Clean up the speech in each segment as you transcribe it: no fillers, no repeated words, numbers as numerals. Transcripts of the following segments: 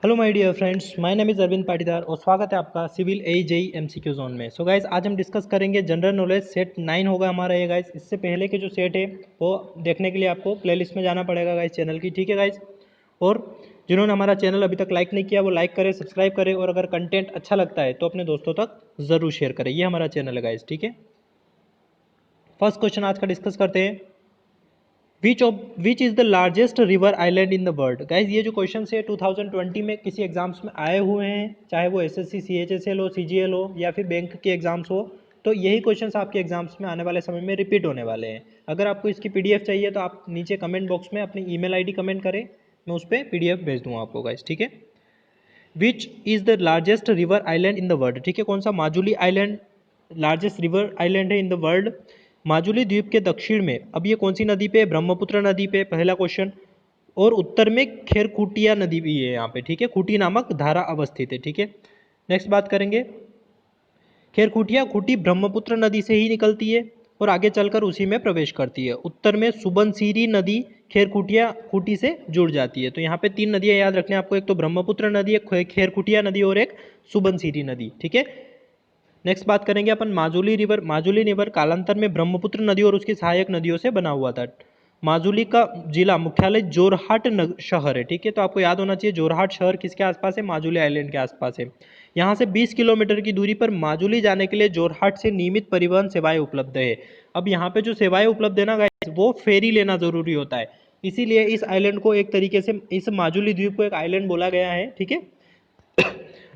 Hello my dear friends, my name is Arvind Patidar और स्वागत है आपका सिविल AJE MCQ जोन में। सो गाइज आज हम डिस्कस करेंगे जनरल नॉलेज सेट 9 होगा हमारा ये गाइज। इससे पहले के जो सेट है वो देखने के लिए आपको प्लेलिस्ट में जाना पड़ेगा गाइज चैनल की, ठीक है गाइज। और जिन्होंने हमारा चैनल अभी तक लाइक नहीं किया वो लाइक करें, सब्सक्राइब करें और अगर कंटेंट अच्छा लगता है तो अपने दोस्तों तक ज़रूर शेयर करें। ये हमारा चैनल है गाइज, ठीक है। फर्स्ट क्वेश्चन आज का डिस्कस करते हैं। Which is the largest river island in the world. Guys ये जो क्वेश्चन है 2020 में किसी एग्जाम्स में आए हुए हैं, चाहे वो SSC CHSL हो, CGL हो या फिर बैंक के एग्जाम्स हो, तो यही क्वेश्चंस आपके एग्जाम्स में आने वाले समय में रिपीट होने वाले हैं। अगर आपको इसकी PDF चाहिए तो आप नीचे कमेंट बॉक्स में अपनी ईमेल ID कमेंट करें, मैं उस पर PDF भेज दूँगा आपको गाइज, ठीक है। Which is the largest river island in the world, ठीक है। कौन सा Majuli island largest river island है इन द वर्ल्ड। माजुली द्वीप के दक्षिण में अब ये कौन सी नदी पे, ब्रह्मपुत्र नदी पे, पहला क्वेश्चन। और उत्तर में खेरकुटिया नदी भी है यहाँ पे, ठीक है। खूटी नामक धारा अवस्थित है, ठीक है। नेक्स्ट बात करेंगे। खेरकुटिया खूटी ब्रह्मपुत्र नदी से ही निकलती है और आगे चलकर उसी में प्रवेश करती है। उत्तर में सुबनसिरी नदी खेरकुटिया खूटी से जुड़ जाती है। तो यहाँ पे 3 नदियाँ याद रखने आपको, एक तो ब्रह्मपुत्र नदी, एक खेरकुटिया नदी और एक सुबनसिरी नदी, ठीक है। नेक्स्ट बात करेंगे अपन माजुली रिवर। माजुली रिवर कालांतर में ब्रह्मपुत्र नदी और उसकी सहायक नदियों से बना हुआ था। माजुली का जिला मुख्यालय जोरहाट शहर है, ठीक है। तो आपको याद होना चाहिए जोरहाट शहर किसके आसपास है, माजुली आइलैंड के आसपास है। यहाँ से 20 किलोमीटर की दूरी पर माजुली जाने के लिए जोरहाट से नियमित परिवहन सेवाएं उपलब्ध है। अब यहाँ पे जो सेवाएं उपलब्ध है ना गाइस, वो फेरी लेना जरूरी होता है। इसीलिए इस आइलैंड को एक तरीके से, इस माजुली द्वीप को एक आइलैंड बोला गया है, ठीक है।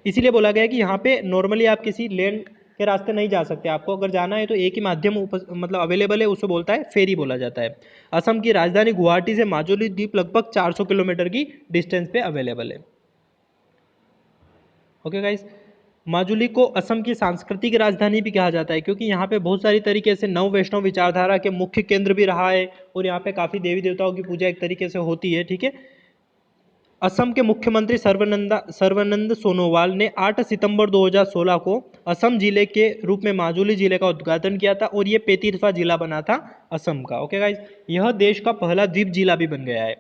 इसीलिए बोला गया है कि यहाँ पे नॉर्मली आप किसी लैंड के रास्ते नहीं जा सकते। आपको अगर जाना है तो एक ही माध्यम मतलब अवेलेबल है, उसे बोलता है फेरी बोला जाता है। असम की राजधानी गुवाहाटी से माजुली द्वीप लगभग 400 किलोमीटर की डिस्टेंस पे अवेलेबल है। ओके गाइस, माजुली को असम की सांस्कृतिक राजधानी भी कहा जाता है क्योंकि यहाँ पे बहुत सारी तरीके से नव वैष्णव विचारधारा के मुख्य केंद्र भी रहा है और यहाँ पे काफ़ी देवी देवताओं की पूजा एक तरीके से होती है, ठीक है। असम के मुख्यमंत्री सर्बानंद सोनोवाल ने 8 सितंबर 2016 को असम जिले के रूप में माजुली जिले का उद्घाटन किया था और ये 35वां जिला बना था असम का। ओके गाइस, यह देश का पहला द्वीप जिला भी बन गया है।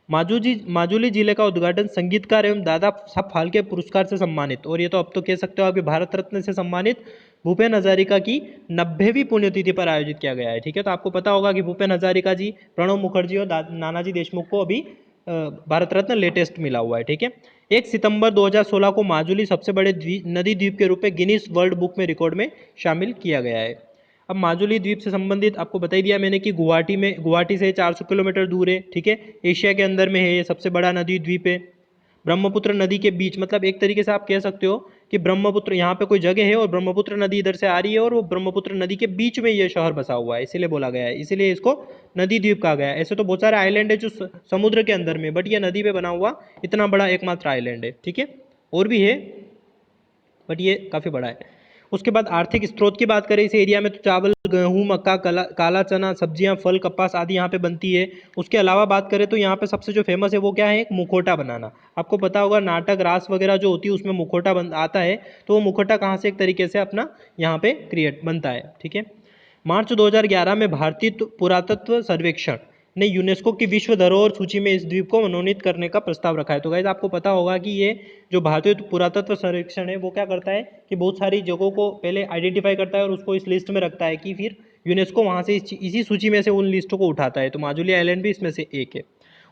माजुली जिले का उद्घाटन संगीतकार एवं दादा साहब फाल्के पुरस्कार से सम्मानित, और ये तो अब तो कह सकते हो आपके भारत रत्न से सम्मानित भूपेन हजारिका की 90वीं पुण्यतिथि पर आयोजित किया गया है, ठीक है। तो आपको पता होगा कि भूपेन हजारिका जी, प्रणब मुखर्जी और नानाजी देशमुख को अभी भारत रत्न लेटेस्ट मिला हुआ है, ठीक है। 1 सितंबर 2016 को माजुली सबसे बड़े नदी द्वीप के रूप में गिनीज वर्ल्ड बुक में रिकॉर्ड में शामिल किया गया है। अब माजुली द्वीप से संबंधित आपको बता ही दिया मैंने कि गुवाहाटी से 400 किलोमीटर दूर है, ठीक है। एशिया के अंदर में है, ये सबसे बड़ा नदी द्वीप है। ब्रह्मपुत्र नदी के बीच, मतलब एक तरीके से आप कह सकते हो कि ब्रह्मपुत्र यहाँ पे कोई जगह है और ब्रह्मपुत्र नदी इधर से आ रही है और वो ब्रह्मपुत्र नदी के बीच में ये शहर बसा हुआ है, इसीलिए बोला गया है, इसीलिए इसको नदी द्वीप कहा गया है। ऐसे तो बहुत सारे आइलैंड है जो समुद्र के अंदर में, बट ये नदी पे बना हुआ इतना बड़ा एकमात्र आइलैंड है, ठीक है। और भी है बट ये काफ़ी बड़ा है। उसके बाद आर्थिक स्रोत की बात करें इस एरिया में तो चावल, गेहूं, मक्का, काला चना, सब्जियां, फल, कपास आदि यहाँ पे बनती है। उसके अलावा बात करें तो यहाँ पे सबसे जो फेमस है वो क्या है, एक मुखौटा बनाना। आपको पता होगा नाटक रास वगैरह जो होती है उसमें मुखौटा आता है, तो वो मुखौटा कहाँ से एक तरीके से अपना यहाँ पे क्रिएट बनता है, ठीक है। मार्च 2011 में भारतीय पुरातत्व सर्वेक्षण ने यूनेस्को की विश्व धरोहर सूची में इस द्वीप को मनोनीत करने का प्रस्ताव रखा है। तो गाइस आपको पता होगा कि ये जो भारतीय पुरातत्व सर्वेक्षण है वो क्या करता है कि बहुत सारी जगहों को पहले आइडेंटिफाई करता है और उसको इस लिस्ट में रखता है कि फिर यूनेस्को वहाँ से इसी सूची में से उन लिस्टों को उठाता है। तो माजुली आइलैंड भी इसमें से एक है।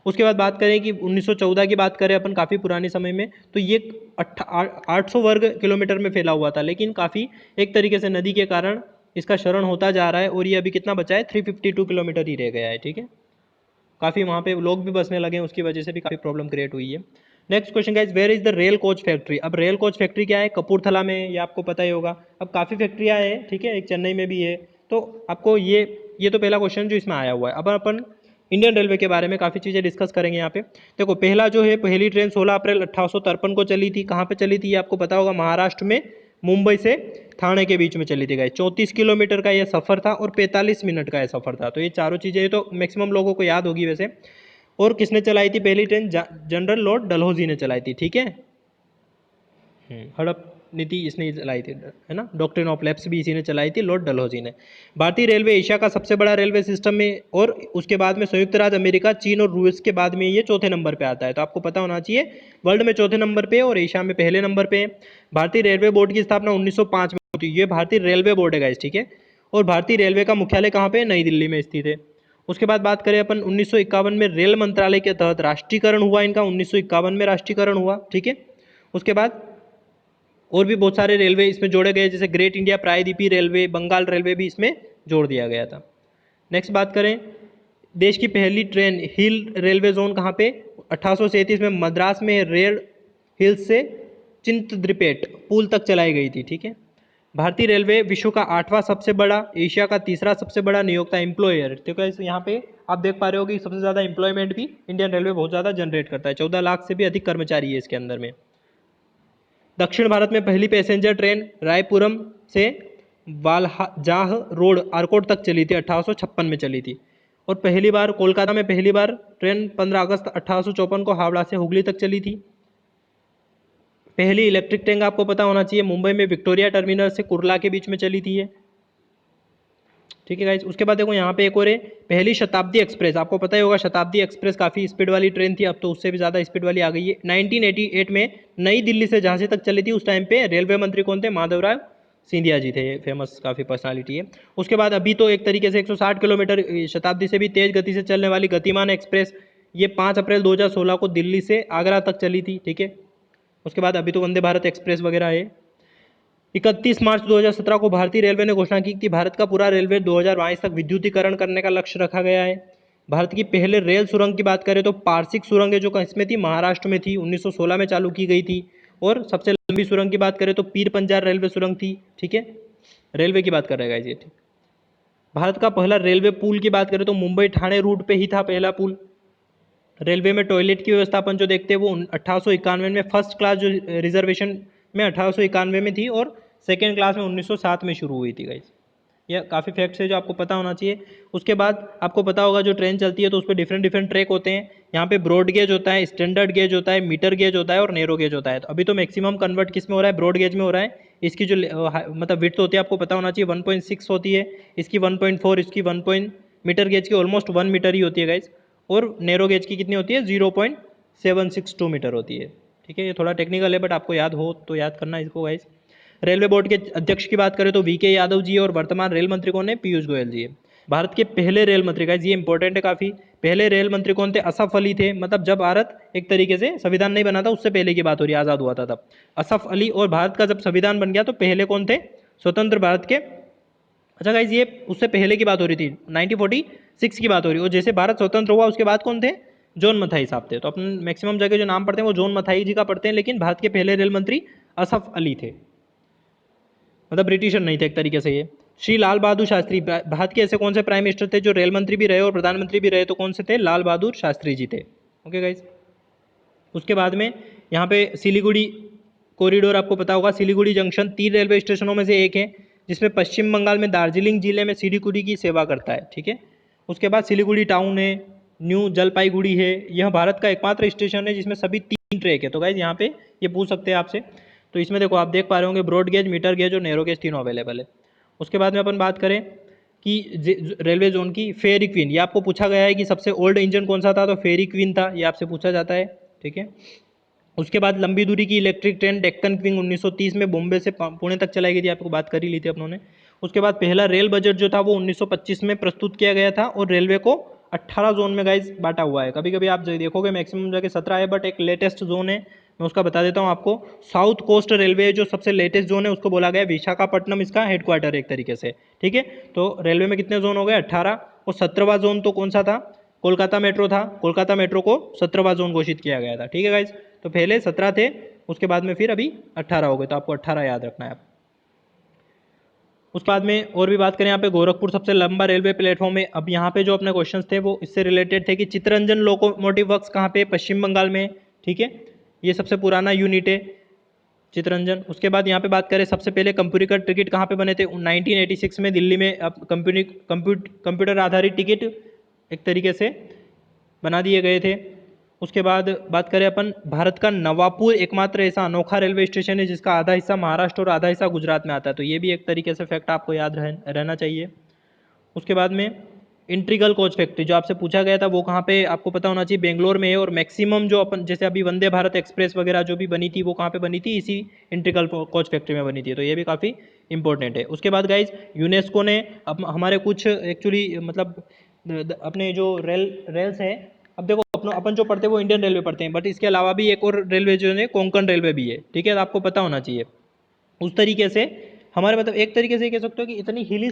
उसके बाद बात करें कि 1914 की बात करें अपन, काफ़ी पुराने समय में, तो ये 800 वर्ग किलोमीटर में फैला हुआ था, लेकिन काफ़ी एक तरीके से नदी के कारण इसका क्षरण होता जा रहा है और ये अभी कितना बचा है, 352 किलोमीटर ही रह गया है, ठीक है। काफ़ी वहाँ पे लोग भी बसने लगे हैं, उसकी वजह से भी काफ़ी प्रॉब्लम क्रिएट हुई है। Next question guys, where is the rail coach factory. अब रेल कोच फैक्ट्री क्या है, कपूरथला में, ये आपको पता ही होगा। अब काफ़ी फैक्ट्रियाँ हैं, ठीक है, एक चेन्नई में भी है। तो आपको ये तो पहला क्वेश्चन जो इसमें आया हुआ है। अब अपन इंडियन रेलवे के बारे में काफ़ी चीज़ें डिस्कस करेंगे यहाँ पे। देखो पहला जो है, पहली ट्रेन 16 अप्रैल 1853 को चली थी। कहाँ पे चली थी ये आपको पता होगा, महाराष्ट्र में मुंबई से थाने के बीच में चली थी गाइस। 34 किलोमीटर का ये सफ़र था और 45 मिनट का ये सफ़र था। तो ये चारों चीज़ें तो मैक्सिमम लोगों को याद होगी वैसे। और किसने चलाई थी पहली ट्रेन, जनरल लॉर्ड डलहौजी ने चलाई थी, ठीक है। हड़प नीति इसने चलाई थी, है ना। डॉक्ट्रिन ऑफ लैप्स भी इसी ने चलाई थी, लॉर्ड डलहौजी ने। भारतीय रेलवे एशिया का सबसे बड़ा रेलवे सिस्टम में, और उसके बाद में संयुक्त राज्य अमेरिका, चीन और रूस के बाद में ये चौथे नंबर पे आता है। तो आपको पता होना चाहिए, वर्ल्ड में चौथे नंबर पे और एशिया में पहले नंबर पे है। भारतीय रेलवे बोर्ड की स्थापना 1905 में हुई थी। ये भारतीय रेलवे बोर्ड है गाइस, ठीक है। और भारतीय रेलवे का मुख्यालय कहाँ पे है? नई दिल्ली में स्थित है। उसके बाद बात करें अपन 1951 में रेल मंत्रालय के तहत राष्ट्रीयकरण हुआ इनका, 1951 में राष्ट्रीयकरण हुआ, ठीक है। उसके बाद और भी बहुत सारे रेलवे इसमें जोड़े गए, जैसे ग्रेट इंडिया प्रायद्वीपीय रेलवे, बंगाल रेलवे भी इसमें जोड़ दिया गया था। नेक्स्ट बात करें, देश की पहली ट्रेन हिल रेलवे जोन कहाँ पे? 1837 में मद्रास में रेड हिल्स से चिंतद्रिपेट पुल तक चलाई गई थी, ठीक है। भारतीय रेलवे विश्व का 8वां सबसे बड़ा, एशिया का तीसरा सबसे बड़ा नियोक्ता एम्प्लॉयर, ठीक है। यहाँ पे आप देख पा रहे हो कि सबसे ज़्यादा एम्प्लॉयमेंट भी इंडियन रेलवे बहुत ज़्यादा जनरेट करता है, 14 लाख से भी अधिक कर्मचारी है इसके अंदर में। दक्षिण भारत में पहली पैसेंजर ट्रेन रायपुरम से वालजाह रोड आरकोट तक चली थी, 1856 में चली थी। और पहली बार कोलकाता में पहली बार ट्रेन 15 अगस्त 1854 को हावड़ा से हुगली तक चली थी। पहली इलेक्ट्रिक ट्रेन आपको पता होना चाहिए, मुंबई में विक्टोरिया टर्मिनल से कुर्ला के बीच में चली थी ये, ठीक है गाइज। उसके बाद देखो यहाँ पे एक और है, पहली शताब्दी एक्सप्रेस, आपको पता ही होगा शताब्दी एक्सप्रेस काफ़ी स्पीड वाली ट्रेन थी, अब तो उससे भी ज़्यादा स्पीड वाली आ गई है। 1988 में नई दिल्ली से झांसी तक चली थी। उस टाइम पे रेलवे मंत्री कौन थे? माधवराव सिंधिया जी थे, फेमस काफ़ी पर्सनालिटी है। उसके बाद अभी तो एक तरीके से 160 किलोमीटर शताब्दी से भी तेज़ गति से चलने वाली गतिमान एक्सप्रेस, ये 5 अप्रैल 2016 को दिल्ली से आगरा तक चली थी, ठीक है। उसके बाद अभी तो वंदे भारत एक्सप्रेस वगैरह है। 31 मार्च 2017 को भारतीय रेलवे ने घोषणा की कि भारत का पूरा रेलवे 2022 तक विद्युतीकरण करने का लक्ष्य रखा गया है। भारत की पहले रेल सुरंग की बात करें तो पारसिक सुरंग है, जो किसमें थी? महाराष्ट्र में थी, 1916 में चालू की गई थी। और सबसे लंबी सुरंग की बात करें तो पीर पंजाल रेलवे सुरंग थी, ठीक है। रेलवे की बात कर रहे हैं ये, ठीक। भारत का पहला रेलवे पुल की बात करें तो मुंबई ठाणे रूट पे ही था पहला पुल। रेलवे में टॉयलेट की व्यवस्था अपन जो देखते हैं वो 1891 में फर्स्ट क्लास जो रिजर्वेशन में 1891 में थी, और सेकेंड क्लास में 1907 में शुरू हुई थी गाइस। यह काफ़ी फैक्ट्स है जो आपको पता होना चाहिए। उसके बाद आपको पता होगा जो ट्रेन चलती है तो उस पर डिफरेंट डिफरेंट ट्रैक होते हैं। यहाँ पे ब्रॉड गेज होता है, स्टैंडर्ड गेज होता है, मीटर गेज होता है और नैरो गेज होता है। तो अभी तो मैक्सिमम कन्वर्ट किस में हो रहा है? ब्रॉड गेज में हो रहा है। इसकी जो मतलब विड्थ होती है आपको पता होना चाहिए 1.6 होती है, इसकी 1.4, इसकी 1 मीटर गेज की ऑलमोस्ट 1 मीटर ही होती है गाइज। और नैरो गेज की कितनी होती है? 0.762 मीटर होती है, ठीक है। ये थोड़ा टेक्निकल है बट आपको याद हो तो याद करना इसको गाइज। रेलवे बोर्ड के अध्यक्ष की बात करें तो वीके यादव जी, और वर्तमान रेल मंत्री कौन है? पीयूष गोयल जी है। भारत के पहले रेल मंत्री गाइज, ये इंपॉर्टेंट है काफ़ी, पहले रेल मंत्री कौन थे? असफ अली थे। मतलब जब भारत एक तरीके से संविधान नहीं बना था उससे पहले की बात हो रही है, आज़ाद हुआ था तब असफ अली। और भारत का जब संविधान बन गया तो पहले कौन थे? स्वतंत्र भारत के, अच्छा गाइज ये उससे पहले की बात हो रही थी, 1946 की बात हो रही है। और जैसे भारत स्वतंत्र हुआ उसके बाद कौन थे? जॉन मथाई साहब थे। तो अपन मैक्सिमम जगह जो नाम पढ़ते हैं वो जॉन मथाई जी का पढ़ते हैं, लेकिन भारत के पहले रेल मंत्री असफ अली थे, मतलब ब्रिटिशर नहीं थे एक तरीके से ये। श्री लाल बहादुर शास्त्री, भारत के ऐसे कौन से प्राइम मिनिस्टर थे जो रेल मंत्री भी रहे और प्रधानमंत्री भी रहे? तो कौन से थे? लाल बहादुर शास्त्री जी थे, ओके गाइज। उसके बाद में यहाँ पे सिलीगुड़ी कॉरिडोर आपको पता होगा, सिलीगुड़ी जंक्शन 3 रेलवे स्टेशनों में से एक है, जिसमें पश्चिम बंगाल में दार्जिलिंग जिले में सिलीगुड़ी की सेवा करता है, ठीक है। उसके बाद सिलीगुड़ी टाउन है, न्यू जलपाईगुड़ी है। यह भारत का एकमात्र स्टेशन है जिसमें सभी 3 ट्रैक है। तो गाइज यहाँ पे ये पूछ सकते हैं आपसे। तो इसमें देखो आप देख पा रहे होंगे ब्रॉड गेज, मीटर गेज और नैरो गेज तीनों अवेलेबल है। उसके बाद में अपन बात करें कि रेलवे जोन की फेरी क्वीन, ये आपको पूछा गया है कि सबसे ओल्ड इंजन कौन सा था, तो फेरी क्वीन था, ये आपसे पूछा जाता है, ठीक है। उसके बाद लंबी दूरी की इलेक्ट्रिक ट्रेन डेक्कन क्वीन 1930 में बॉम्बे से पुणे तक चलाई गई थी, आपको बात कर ही ली थी अपनों ने। उसके बाद पहला रेल बजट जो था वो 1925 में प्रस्तुत किया गया था, और रेलवे को 18 जोन में गाइज बांटा हुआ है। कभी कभी आप देखोगे मैक्सिमम जगह 17 है, बट एक लेटेस्ट जोन है, मैं उसका बता देता हूँ आपको। साउथ कोस्ट रेलवे जो सबसे लेटेस्ट जोन है उसको बोला गया विशाखापट्टनम, इसका हेडक्वार्टर एक तरीके से, ठीक है। तो रेलवे में कितने जोन हो गए? 18। और 17वां जोन तो कौन सा था? कोलकाता मेट्रो था। कोलकाता मेट्रो को 17वां जोन घोषित किया गया था, ठीक है गाइज। तो पहले 17 थे, उसके बाद में फिर अभी 18 हो गए, तो आपको 18 याद रखना है आप। उसके बाद में और भी बात करें, यहाँ पे गोरखपुर सबसे लंबा रेलवे प्लेटफॉर्म है। अब यहाँ पे जो अपने क्वेश्चंस थे वो इससे रिलेटेड थे कि चित्तरंजन लोकोमोटिव वर्क्स कहाँ पे? पश्चिम बंगाल में, ठीक है। ये सबसे पुराना यूनिट है चित्तरंजन। उसके बाद यहाँ पे बात करें सबसे पहले कंप्यूटर टिकट कहाँ पे बने थे? 1986 में दिल्ली में। अब कंप्यूटर आधारित टिकट एक तरीके से बना दिए गए थे। उसके बाद बात करें अपन, भारत का नवापुर एकमात्र ऐसा अनोखा रेलवे स्टेशन है जिसका आधा हिस्सा महाराष्ट्र और आधा हिस्सा गुजरात में आता है, तो ये भी एक तरीके से फैक्ट आपको याद रहना चाहिए। उसके बाद में इंट्रीगल कोच फैक्ट्री जो आपसे पूछा गया था वो कहाँ पे आपको पता होना चाहिए, बेंगलोर में है। और मैक्सिमम जो अपन जैसे अभी वंदे भारत एक्सप्रेस वगैरह जो भी बनी थी वो कहाँ पे बनी थी, इसी इंट्रीगल कोच फैक्ट्री में बनी थी, तो ये भी काफ़ी इंपॉर्टेंट है। उसके बाद गाइज यूनेस्को ने हमारे कुछ एक्चुअली मतलब अपने जो रेल्स हैं, अब देखो अपन जो पढ़ते हैं वो इंडियन रेलवे पढ़ते हैं, बट इसके अलावा भी एक और रेलवे जो है कोंकण रेलवे भी है, ठीक है, तो आपको पता होना चाहिए। उस तरीके से हमारे मतलब एक तरीके से कह सकते हो कि इतनी हिली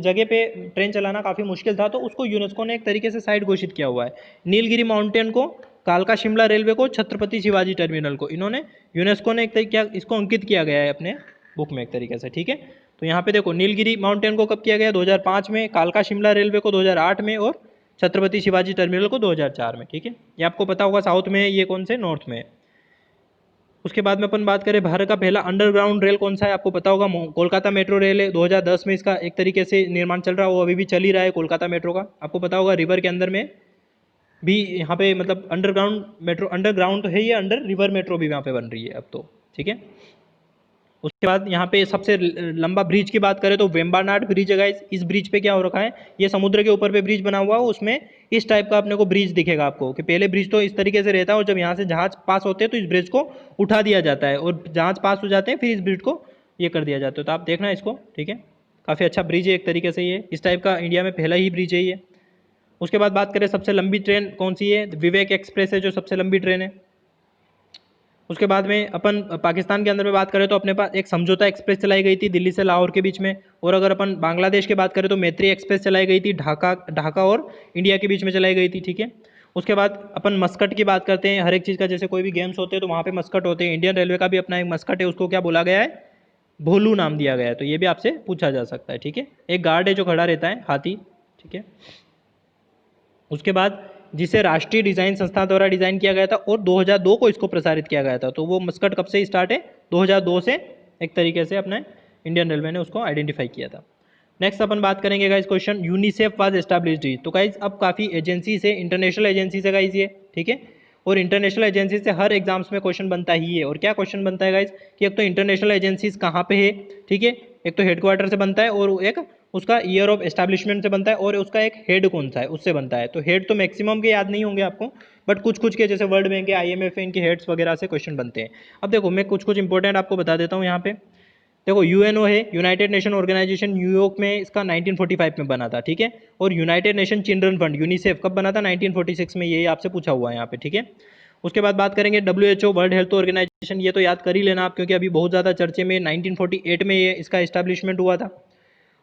जगह पे ट्रेन चलाना काफ़ी मुश्किल था, तो उसको यूनेस्को ने एक तरीके से साइट घोषित किया हुआ है। नीलगिरी माउंटेन को, कालका शिमला रेलवे को, छत्रपति शिवाजी टर्मिनल को, इन्होंने यूनेस्को ने एक तरीके इसको अंकित किया गया है अपने बुक में एक तरीके से, ठीक है। तो यहाँ पे देखो नीलगिरी माउंटेन को कब किया गया, 2005 में, कालका शिमला रेलवे को 2008 में, और छत्रपति शिवाजी टर्मिनल को 2004 में, ठीक है। ये आपको पता होगा साउथ में है, ये कौन से, नॉर्थ में है। उसके बाद में अपन बात करें भारत का पहला अंडरग्राउंड रेल कौन सा है, आपको पता होगा कोलकाता मेट्रो रेल है। 2010 में इसका एक तरीके से निर्माण चल रहा है, वो अभी भी चल ही रहा है कोलकाता मेट्रो का, आपको पता होगा रिवर के अंदर में भी यहाँ पे मतलब अंडरग्राउंड मेट्रो, अंडरग्राउंड तो है ये, अंडर रिवर मेट्रो भी यहाँ पे बन रही है अब तो, ठीक है। उसके बाद यहाँ पे सबसे लंबा ब्रिज की बात करें तो वेम्बानाड ब्रिज है गाइस। इस ब्रिज पे क्या हो रखा है, ये समुद्र के ऊपर पे ब्रिज बना हुआ है, उसमें इस टाइप का अपने को ब्रिज दिखेगा आपको, कि पहले ब्रिज तो इस तरीके से रहता है और जब यहाँ से जहाज पास होते हैं तो इस ब्रिज को उठा दिया जाता है, और जहाज पास हो जाते हैं फिर इस ब्रिज को ये कर दिया जाता है, तो आप देखना इसको, ठीक है। काफ़ी अच्छा ब्रिज है एक तरीके से, ये इस टाइप का इंडिया में पहला ही ब्रिज है ये। उसके बाद बात करें सबसे लंबी ट्रेन कौन सी है, विवेक एक्सप्रेस है जो सबसे लंबी ट्रेन है। उसके बाद में अपन पाकिस्तान के अंदर में बात करें तो अपने पास एक समझौता एक्सप्रेस चलाई गई थी दिल्ली से लाहौर के बीच में। और अगर अपन बांग्लादेश की बात करें तो मैत्री एक्सप्रेस चलाई गई थी ढाका और इंडिया के बीच में चलाई गई थी, ठीक है। उसके बाद अपन मस्कट की बात करते हैं, हर एक चीज़ का जैसे कोई भी गेम्स होते हैं तो वहाँ पे मस्कट होते हैं। इंडियन रेलवे का भी अपना एक मस्कट है, उसको क्या बोला गया है, भोलू नाम दिया गया है, तो ये भी आपसे पूछा जा सकता है, ठीक है। एक गार्ड है जो खड़ा रहता है, हाथी, ठीक है। उसके बाद जिसे राष्ट्रीय डिज़ाइन संस्था द्वारा डिज़ाइन किया गया था और 2002 को इसको प्रसारित किया गया था, तो वो मस्कट कब से स्टार्ट है, 2002 से एक तरीके से अपने इंडियन रेलवे ने उसको आइडेंटिफाई किया था। नेक्स्ट अपन बात करेंगे guys question, UNICEF was established, तो गाइस अब काफ़ी एजेंसी से, इंटरनेशनल एजेंसी से गाइस ये, ठीक है। और इंटरनेशनल एजेंसी से हर एग्जाम्स में क्वेश्चन बनता ही है। और क्या क्वेश्चन बनता है गाइस, कि एक तो इंटरनेशनल एजेंसीज कहाँ पे है, ठीक है, एक तो हेडक्वार्टर से बनता है, और एक उसका ईयर ऑफ एस्टैब्लिशमेंट से बनता है, और उसका एक हेड कौन सा है उससे बनता है। तो हेड तो मैक्सिमम के याद नहीं होंगे आपको, बट कुछ कुछ के जैसे वर्ल्ड बैंक के, IMF है, इनके हेड्स वगैरह से क्वेश्चन बनते हैं। अब देखो मैं कुछ कुछ इंपॉर्टेंट आपको बता देता हूँ यहाँ पे। देखो UNO है, यूनाइटेड नेशन ऑर्गेनाइजेशन, न्यूयॉर्क में इसका 1945 में बना था, ठीक है। और United nation children fund UNICEF कब बना था, 1946 में, ये आपसे पूछा हुआ है यहाँ पे, ठीक है। उसके बाद बात करेंगे WHO वर्ल्ड हेल्थ ऑर्गेनाइजेशन, ये तो याद कर ही लेना आप क्योंकि अभी बहुत ज़्यादा चर्चे में, 1948 में ये इसका इस्टेब्लिशमेंट हुआ था।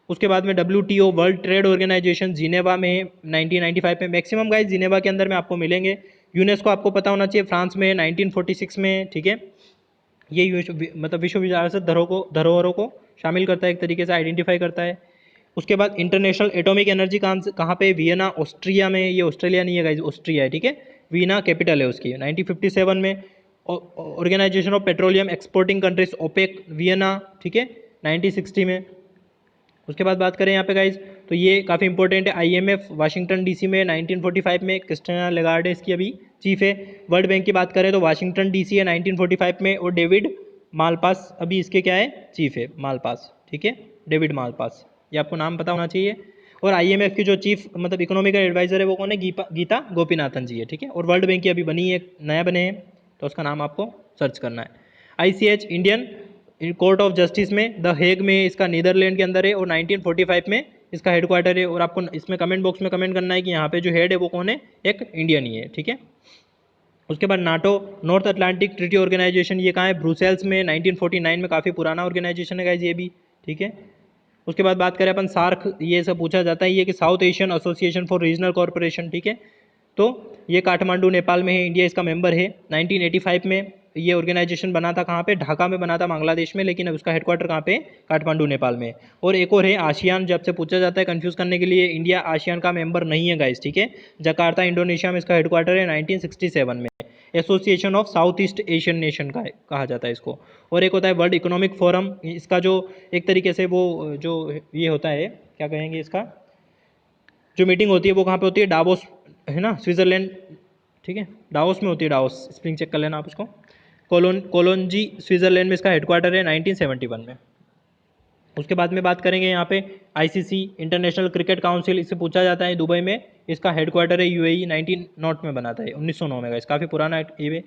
उसके बाद में WTO world trade organisation Geneva में 1995 में, मैक्सिमम गाइस जिनेवा के अंदर में आपको मिलेंगे। यूनेस्को आपको पता होना चाहिए, फ्रांस में 1946 में, ठीक है। ये मतलब विश्व विरासत धरोहरों को शामिल करता है, एक तरीके से आइडेंटिफाई करता है। उसके बाद इंटरनेशनल एटॉमिक एनर्जी कहाँ पे, वियना ऑस्ट्रिया में, ये ऑस्ट्रेलिया नहीं है गाइस, ऑस्ट्रिया है, ठीक है। वीना कैपिटल है उसकी। 1957 में organisation of petroleum exporting countries OPEC, Vienna, ठीक है, 1960 में। उसके बाद बात करें यहाँ पे गाइज तो ये काफ़ी इंपॉर्टेंट है, IMF वाशिंगटन DC में 1945 में, क्रिस्टिना लेगार्डे इसकी अभी चीफ है। वर्ल्ड बैंक की बात करें तो वाशिंगटन DC है 1945 में, और डेविड मालपास अभी इसके क्या है, चीफ है, मालपास, ठीक है, डेविड मालपास, ये आपको नाम पता होना चाहिए। और IMF की जो चीफ मतलब इकोनॉमिकल एडवाइजर है वो कौन है, गीता गोपीनाथन जी है, ठीक है। और वर्ल्ड बैंक की अभी बनी है, नया बने हैं, तो उसका नाम आपको सर्च करना है। ICH Indian court of justice में, द हेग में इसका, नीदरलैंड के अंदर है, और 1945 में इसका हेडक्वार्टर है। और आपको इसमें कमेंट बॉक्स में कमेंट करना है कि यहाँ पे जो हेड है वो कौन है, एक इंडियन ही है, ठीक है। उसके बाद NATO north Atlantic treaty organisation, ये कहाँ है, ब्रुसेल्स में, 1949 में, काफ़ी पुराना ऑर्गेनाइजेशन है गाइज ये भी, ठीक है। उसके बाद बात करें अपन सार्क, ये सब पूछा जाता है, ये कि south Asian association for regional corporation, ठीक है। तो ये काठमांडू नेपाल में है, इंडिया इसका मेंबर है। 1985 में ये ऑर्गेनाइजेशन बना था, कहाँ पे, ढाका में बना था, बांग्लादेश में, लेकिन अब उसका हेडक्वार्टर कहाँ पे, काठमांडू नेपाल में। और एक और है आसियान, जब से पूछा जाता है कंफ्यूज करने के लिए, इंडिया आसियान का मेंबर नहीं है गाइस, ठीक है। जकार्ता इंडोनेशिया में इसका हेडक्वार्टर है, 1967 में। Association of south east Asian nation का कहा जाता है इसको। और एक होता है वर्ल्ड इकोनॉमिक फोरम, इसका जो एक तरीके से वो जो ये होता है, क्या कहेंगे इसका, जो मीटिंग होती है वो कहाँ पे होती है, डावोस है ना, स्विट्जरलैंड ठीक है, डाउस में होती है, डाउस स्प्रिंग चेक कर लेना आप उसको। कोलोंजी स्विट्जरलैंड में इसका हेडक्वार्टर है 1971 में। उसके बाद में बात करेंगे यहाँ पे आईसीसी इंटरनेशनल क्रिकेट काउंसिल, इससे पूछा जाता है दुबई में, इसका हेडक्वार्टर है यूएई, 1909 में बना था, 1909 में गाइस, काफ़ी पुराना ये।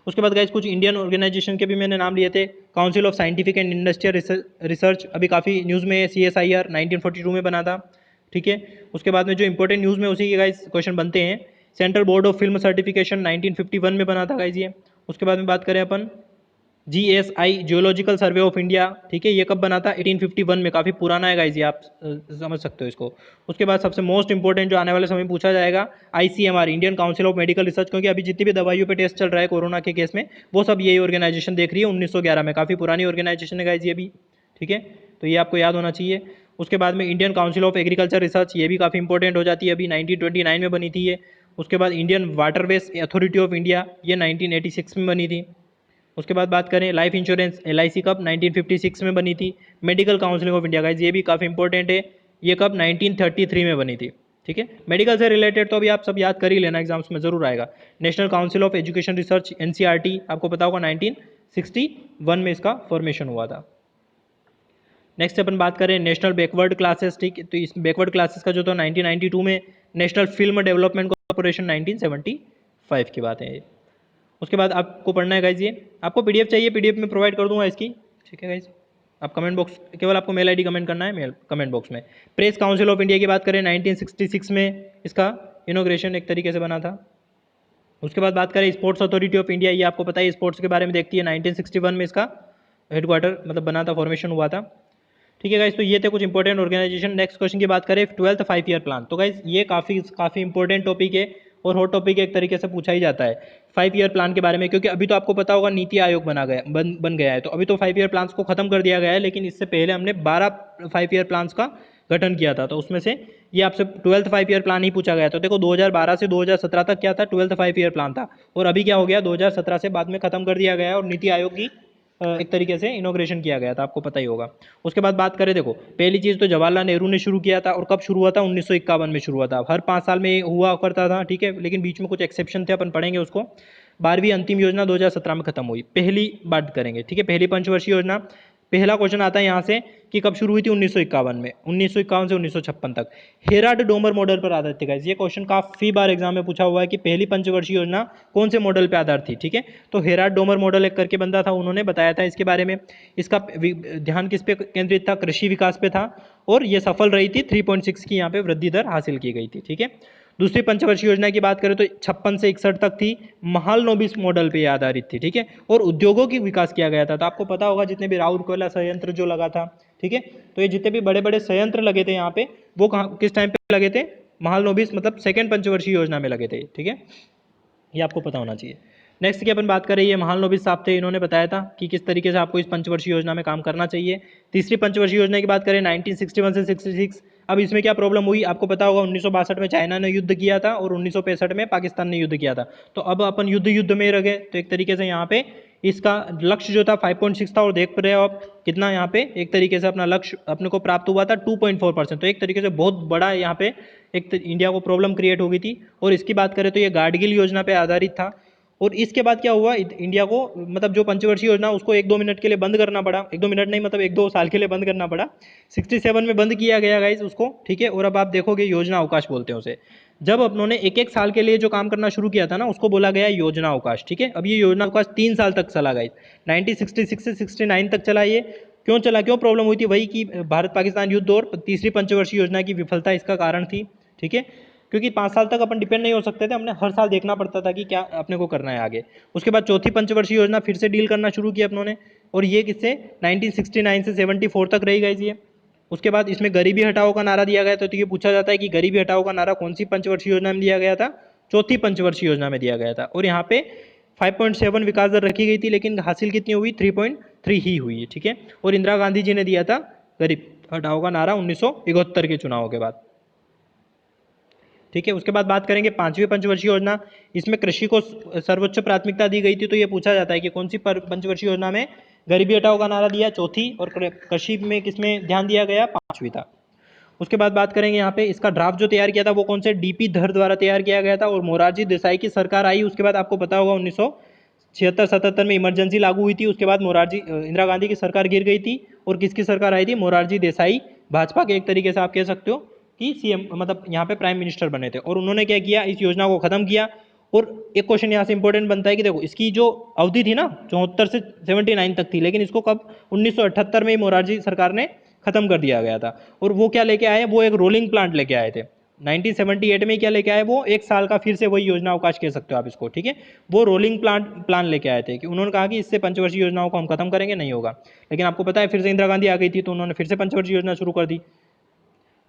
उसके बाद गाइस कुछ इंडियन ऑर्गेनाइजेशन के भी मैंने नाम लिए थे। Council of scientific and industrial research अभी काफ़ी न्यूज़ में है, CSIR 1942 में बना था। ठीक है, उसके बाद में जो इंपॉर्टेंट न्यूज़ में उसी के गाइस क्वेश्चन बनते हैं। Central board of film certification 1951 में बना था गाइस ये। उसके बाद में बात करें अपन GSI geological survey of India, ठीक है, ये कब बना था? 1851 में, काफ़ी पुराना है गाइस ये, आप समझ सकते हो इसको। उसके बाद सबसे मोस्ट इंपॉर्टेंट जो आने वाले समय में पूछा जाएगा, ICMR Indian council of medical research, क्योंकि अभी जितनी भी दवाइयों पे टेस्ट चल रहा है कोरोना के केस में, वो सब यही ऑर्गेनाइजेशन देख रही है। 1911 में, काफ़ी पुरानी ऑर्गेनाइजेशन है गाइस ये भी। ठीक है, तो ये आपको याद होना चाहिए। उसके बाद में Indian council of agriculture research, ये भी काफ़ी इंपॉर्टेंट हो जाती है, अभी 1929 में बनी थी ये। उसके बाद Indian waterways authority of India, ये 1986 में बनी थी। उसके बाद बात करें लाइफ इंश्योरेंस LIC कब? 1956 में बनी थी। Medical council of India guys, ये भी काफ़ी इंपॉर्टेंट है, ये कब? 1933 में बनी थी। ठीक है, मेडिकल से रिलेटेड तो अभी आप सब याद कर ही लेना, एग्जाम्स में जरूर आएगा। National council of education research NCRT, आपको पता होगा 1961 में इसका फॉर्मेशन हुआ था। नेक्स्ट अपन बात करें नेशनल बैकवर्ड क्लासेस, ठीक है, तो इस बैकवर्ड क्लासेस का जो था 1992 में। नेशनल फिल्म डेवलपमेंट कॉर्पोरेशन 1975 की बात है ये। उसके बाद आपको पढ़ना है गाइज, ये आपको PDF चाहिए, PDF में प्रोवाइड कर दूंगा इसकी। ठीक है गाइज, आप कमेंट बॉक्स, केवल आपको मेल ID कमेंट करना है, मेल कमेंट बॉक्स में। प्रेस काउंसिल ऑफ इंडिया की बात करें 1966 में इसका इनोग्रेशन एक तरीके से बना था। उसके बाद बात करें स्पोर्ट्स अथॉरिटी ऑफ इंडिया, ये आपको पता है स्पोर्ट्स के बारे में देखती है, 1961 में इसका हेडक्वार्टर मतलब बना था, फॉर्मेशन हुआ था। ठीक है गाइज, तो ये थे कुछ इंपॉर्टेंट ऑर्गेनाइजेशन। नेक्स्ट क्वेश्चन की बात करें 12th 5 ईयर प्लान, तो गाइज ये काफ़ी इंपॉर्टेंट टॉपिक है और हॉट टॉपिक एक तरीके से पूछा ही जाता है 5 ईयर प्लान के बारे में, क्योंकि अभी तो आपको पता होगा नीति आयोग बन गया है, तो अभी तो 5 ईयर प्लान्स को खत्म कर दिया गया है, लेकिन इससे पहले हमने 12 5 ईयर प्लान्स का गठन किया था, तो उसमें से ये आपसे 12th 5 ईयर प्लान ही पूछा गया। तो देखो 2012 से 2017 तक क्या था? 12th 5 ईयर प्लान था, और अभी क्या हो गया? 2017 से बाद में खत्म कर दिया गया है और नीति आयोग की एक तरीके से इनोग्रेशन किया गया था, आपको पता ही होगा। उसके बाद बात करें, देखो पहली चीज़ तो जवाहरलाल नेहरू ने शुरू किया था, और कब शुरू हुआ था? 1951 में शुरू हुआ था। हर 5 साल में हुआ करता था, ठीक है, लेकिन बीच में कुछ एक्सेप्शन थे, अपन पढ़ेंगे उसको। 12वीं अंतिम योजना 2017 में खत्म हुई। पहली बात करेंगे, ठीक है, पहली पंचवर्षीय योजना। पहला क्वेश्चन आता है यहाँ से कि कब शुरू हुई थी? 1951 में, 1951 से 1956 तक। हेराल्ड डोमर मॉडल पर आधारित थी। ये क्वेश्चन काफ़ी बार एग्जाम में पूछा हुआ है कि पहली पंचवर्षीय योजना कौन से मॉडल पर आधारित थी। ठीक है, तो हेराल्ड डोमर मॉडल एक करके बंदा था, उन्होंने बताया था इसके बारे में। इसका ध्यान किस पे केंद्रित था? कृषि विकास पे था, और ये सफल रही थी। 3.6 की यहाँ पे वृद्धि दर हासिल की गई थी। ठीक है, दूसरी पंचवर्षीय योजना की बात करें तो 56 से 61 तक थी, महालनोबिस मॉडल पे आधारित थी। ठीक है, और उद्योगों की विकास किया गया था। तो आपको पता होगा जितने भी राउरकेला संयंत्र जो लगा था, ठीक है, तो ये जितने भी बड़े बड़े संयंत्र लगे थे यहाँ पे, वो कहाँ किस टाइम पे लगे थे? महालनोबिस मतलब सेकेंड पंचवर्षीय योजना में लगे थे। ठीक है, ये आपको पता होना चाहिए। नेक्स्ट की अपन बात करें, ये महालनोबिस साहब थे, इन्होंने बताया था कि किस तरीके से आपको इस पंचवर्षीय योजना में काम करना चाहिए। तीसरी पंचवर्षीय योजना की बात करें 1961 से 66। अब इसमें क्या प्रॉब्लम हुई? आपको पता होगा 1962 में चाइना ने युद्ध किया था और 1965 में पाकिस्तान ने युद्ध किया था। तो अब अपन युद्ध में रह गए, तो एक तरीके से यहाँ पे इसका लक्ष्य जो था 5.6 था, और देख रहे हो आप कितना यहाँ पे एक तरीके से अपना लक्ष्य अपने को प्राप्त हुआ था 2.4%। तो एक तरीके से बहुत बड़ा यहाँ पे एक इंडिया को प्रॉब्लम क्रिएट हो गई थी। और इसकी बात करें तो ये गाडगिल योजना पे आधारित था। और इसके बाद क्या हुआ? इंडिया को मतलब जो पंचवर्षीय योजना उसको 1-2 मिनट के लिए बंद करना पड़ा, 1-2 मिनट नहीं मतलब 1-2 साल के लिए बंद करना पड़ा। 67 में बंद किया गया गाइस उसको। ठीक है, और अब आप देखोगे योजना अवकाश बोलते हैं उसे। जब अपनों ने 1-1 साल के लिए जो काम करना शुरू किया था ना, उसको बोला गया योजना अवकाश। ठीक है, अब ये योजना अवकाश 3 साल तक चला गाइस, 1966 से 69 तक चला ये। क्यों चला? क्यों प्रॉब्लम हुई थी? वही कि भारत पाकिस्तान युद्ध और तीसरी पंचवर्षीय योजना की विफलता इसका कारण थी। ठीक है, क्योंकि 5 साल तक अपन डिपेंड नहीं हो सकते थे, हमने हर साल देखना पड़ता था कि क्या अपने को करना है आगे। उसके बाद चौथी पंचवर्षीय योजना फिर से डील करना शुरू किया अपनों ने, और ये किससे? 1969 से 74 तक रही गई ये। उसके बाद इसमें गरीबी हटाओ का नारा दिया गया। तो ये पूछा जाता है कि गरीबी हटाओ का नारा कौन सी पंचवर्षीय योजना में दिया गया था? चौथी पंचवर्षीय योजना में दिया गया था। और यहाँ पे 5.7 विकास दर रखी गई थी, लेकिन हासिल कितनी हुई? 3.3 ही हुई है। ठीक है, और इंदिरा गांधी जी ने दिया था गरीब हटाओ का नारा 1971 के चुनाव के बाद। ठीक है, उसके बाद बात करेंगे 5वीं पंचवर्षीय योजना। इसमें कृषि को सर्वोच्च प्राथमिकता दी गई थी। तो ये पूछा जाता है कि कौन सी पंचवर्षीय योजना में गरीबी हटाओ का नारा दिया? चौथी। और कृषि में किसमें ध्यान दिया गया? 5वीं था। उसके बाद बात करेंगे यहाँ पे इसका ड्राफ्ट जो तैयार किया था वो कौन से डीपी धर द्वारा तैयार किया गया था, और मोरारजी देसाई की सरकार आई उसके बाद आपको पता होगा 1976-77 में इमरजेंसी लागू हुई थी, उसके बाद मोरारजी इंदिरा गांधी की सरकार गिर गई थी और किसकी सरकार आई थी, मोरारजी देसाई भाजपा के एक तरीके से आप कह सकते हो कि सीएम मतलब यहाँ पे प्राइम मिनिस्टर बने थे, और उन्होंने क्या किया, इस योजना को खत्म किया। और एक क्वेश्चन यहाँ से इंपॉर्टेंट बनता है कि देखो इसकी जो अवधि थी ना 74 से 79 तक थी, लेकिन इसको कब 1978 में ही मोरारजी सरकार ने खत्म कर दिया गया था। और वो क्या लेके आए, वो एक रोलिंग प्लांट लेके आए थे 1978 में। क्या लेके आए वो, एक साल का फिर से वही योजना अवकाश कह सकते हो आप इसको, ठीक है। वो रोलिंग प्लान लेके आए थे कि उन्होंने कहा कि इससे पंचवर्षीय योजनाओं को हम खत्म करेंगे, नहीं होगा। लेकिन आपको पता है फिर से इंदिरा गांधी आ गई थी तो उन्होंने फिर से पंचवर्षीय योजना शुरू कर दी।